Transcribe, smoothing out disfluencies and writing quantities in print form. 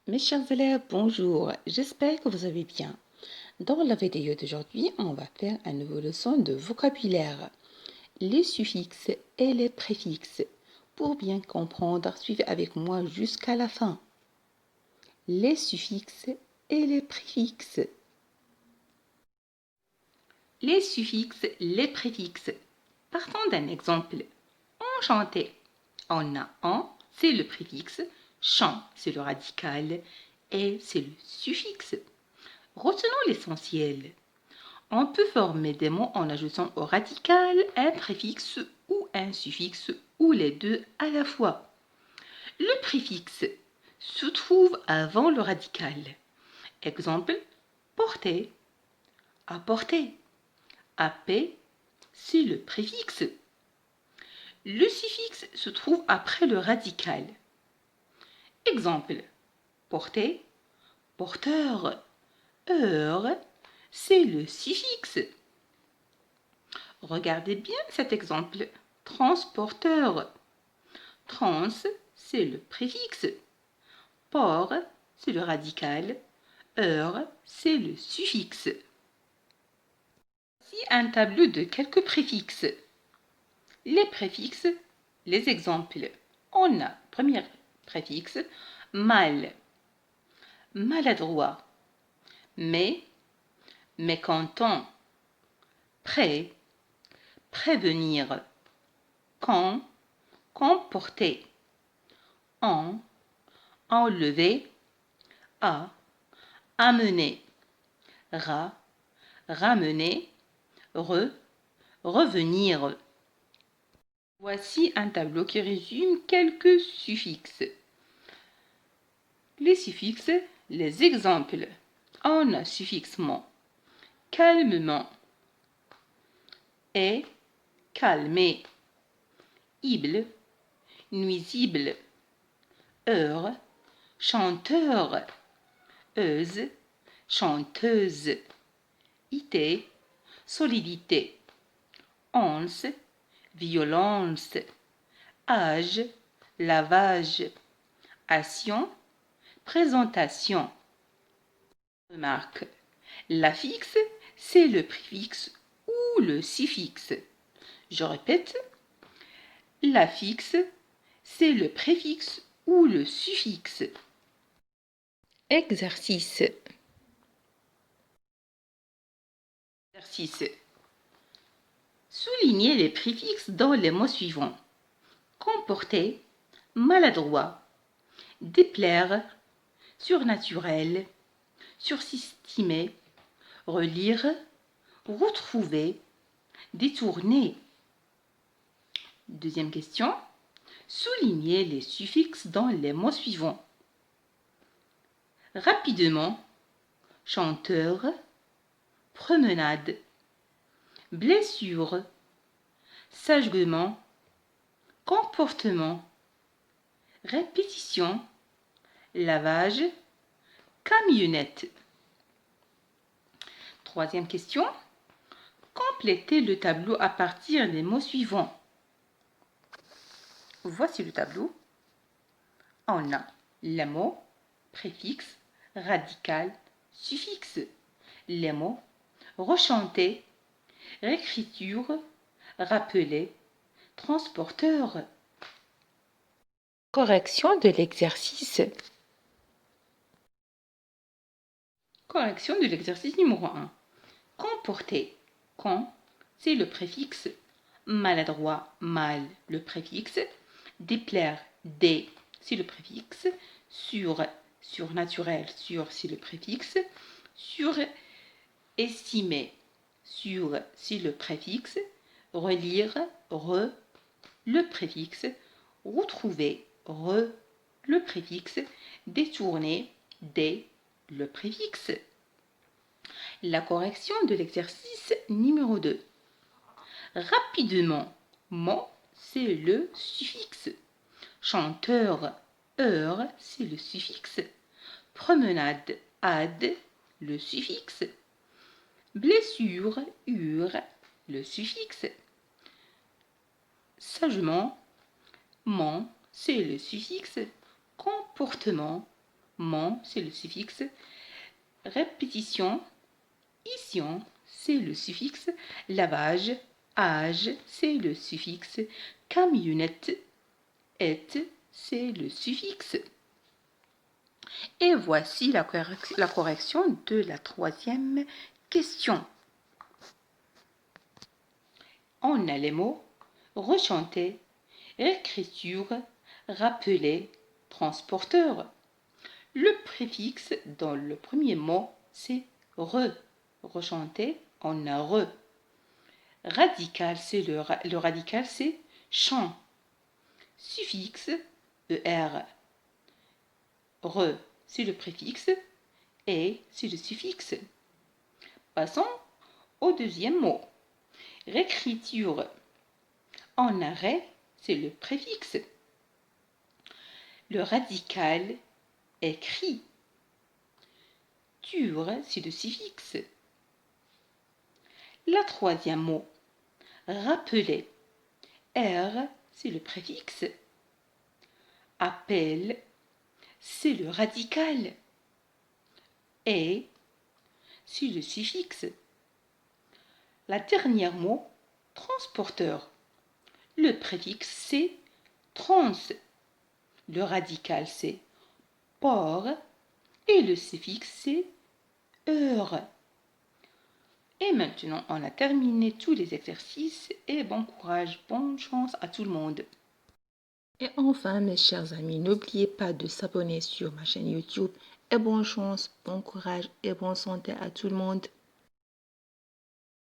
Mes chers élèves, bonjour. J'espère que vous allez bien. Dans la vidéo d'aujourd'hui, on va faire une nouvelle leçon de vocabulaire. Les suffixes et les préfixes. Pour bien comprendre, suivez avec moi jusqu'à la fin. Les suffixes et les préfixes. Les suffixes, les préfixes. Partons d'un exemple. Enchanté. On a en, c'est le préfixe. Chant, c'est le radical. Et, c'est le suffixe. Retenons l'essentiel. On peut former des mots en ajoutant au radical un préfixe ou un suffixe ou les deux à la fois. Le préfixe se trouve avant le radical. Exemple, porter, apporter. Apé, c'est le préfixe. Le suffixe se trouve après le radical. Exemple, porter, porteur. Heure, c'est le suffixe. Regardez bien cet exemple. Transporteur. Trans, c'est le préfixe. Port, c'est le radical. Heure, c'est le suffixe. Voici un tableau de quelques préfixes. Les préfixes, les exemples. On a, premier préfixe, mal, maladroit, mais, mécontent, prêt, prévenir, quand, comporter, en, enlever, à, amener, ramener, revenir. Voici un tableau qui résume quelques suffixes. Les suffixes, les exemples. On a suffixement, calmement, et, calmer, ible, nuisible, heure, chanteur, euse, chanteuse, ité, solidité, once, violence, âge, lavage, action, présentation. Remarque, l'affixe, c'est le préfixe ou le suffixe. Je répète, l'affixe, c'est le préfixe ou le suffixe. Exercice. Exercice. Soulignez les préfixes dans les mots suivants. Comporter, maladroit, déplaire, surnaturel, surestimer, relire, retrouver, détourner. Deuxième question. Soulignez les suffixes dans les mots suivants. Rapidement, chanteur, promenade, blessure, sagement, comportement, répétition, lavage, camionnette. Troisième question. Complétez le tableau à partir des mots suivants. Voici le tableau. On a les mots, préfixe, radical, suffixe. Les mots rechanter, réécriture, rappeler, transporteur. Correction de l'exercice. Correction de l'exercice numéro 1. Comporter. Con, c'est le préfixe. Maladroit, mal, le préfixe. Déplaire, dé, c'est le préfixe. Surnaturel, sur, c'est le préfixe. Surestimer, sur, c'est le préfixe. Relire, re, le préfixe. Retrouver, re, le préfixe. Détourner, dé, le préfixe. La correction de l'exercice numéro 2. Rapidement, mon, c'est le suffixe. Chanteur, heure, c'est le suffixe. Promenade, ad, le suffixe. Blessure, ure, le suffixe. Sagement, mon, c'est le suffixe. Comportement, Mon, c'est le suffixe. Répétition. Ition, c'est le suffixe. Lavage. Âge, c'est le suffixe. Camionnette. Et, c'est le suffixe. Et voici la correction de la troisième question. On a les mots rechanter, réécriture, rappeler, transporteur. Le préfixe dans le premier mot, c'est re. Rechanter, on a re. Radical, c'est le radical, c'est chant. Suffixe, er. Re, c'est le préfixe, et c'est le suffixe. Passons au deuxième mot. Réécriture. En arrêt, c'est le préfixe. Le radical écrit. Ture, c'est le suffixe. La troisième mot. Rappeler. R, c'est le préfixe. Appel, c'est le radical. Et, c'est le suffixe. La dernière mot, transporteur. Le préfixe, c'est trans. Le radical, c'est port. Et le suffixe, c'est heure. Et maintenant, on a terminé tous les exercices et bon courage, bonne chance à tout le monde. Et enfin, mes chers amis, n'oubliez pas de s'abonner sur ma chaîne YouTube. Et bonne chance, bon courage et bonne santé à tout le monde.